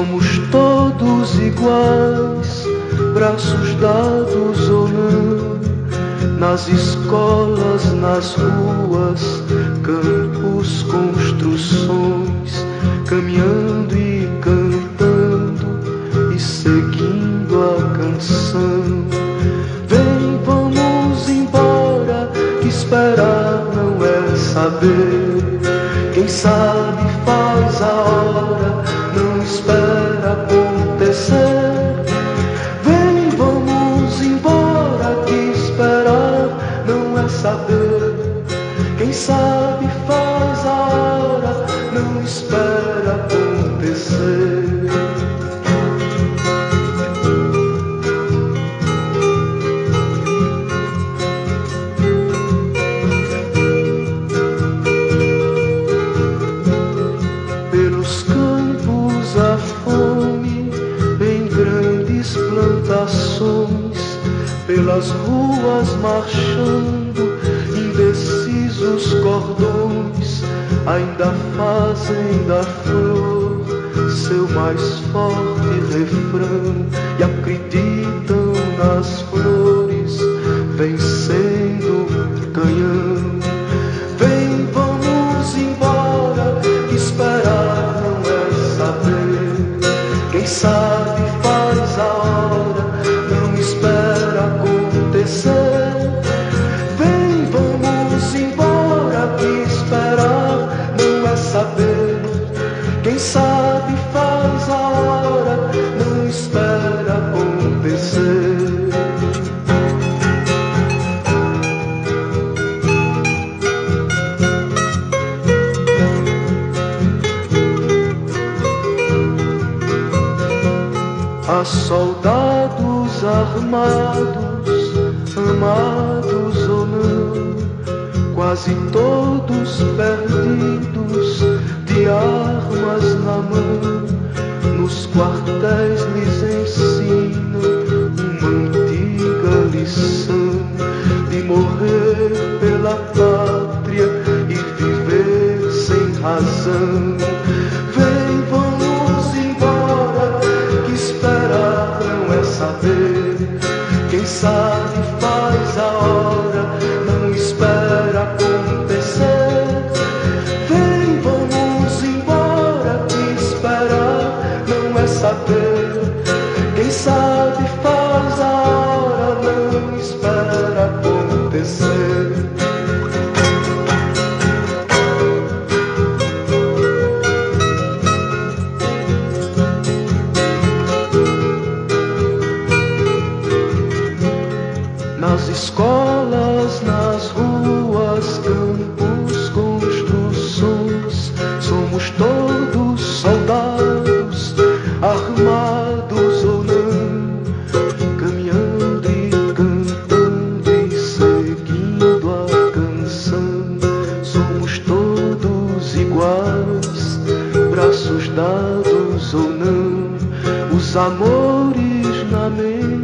Somos todos iguais, braços dados ou não, nas escolas, nas ruas, campos, construções, caminhando e cantando e seguindo a canção. Vem, vamos embora, que esperar não é saber. Quem sabe faz a hora, não espera acontecer. Vem, vamos embora, que esperar não é saber. Quem sabe faz a hora, não espera acontecer. Pelos campos a fome, em grandes plantações, pelas ruas marchando, indecisos cordões, ainda fazem da flor seu mais forte refrão e acreditam nas flores vencendo canhão. Vem, vamos embora, que esperar não é saber. Quem sabe faz a hora, não espera acontecer. Vem, vamos embora, que esperar não é saber. Quem sabe faz a hora, não espera acontecer. Há soldados armados, amados ou não, quase todos perdidos, de armas na mão. Nos quartéis lhes ensinam uma antiga lição de morrer pela pátria e viver sem razão. Vem, vamos embora, que esperar não é saber. Quem sabe faz a hora, não espera acontecer. Vem, vamos embora, que esperar não é saber. Quem sabe faz a hora, não espera acontecer. Nas escolas, nas ruas, campos, construções, somos todos soldados, armados ou não, caminhando e cantando e seguindo a canção. Somos todos iguais, braços dados ou não, os amores na mente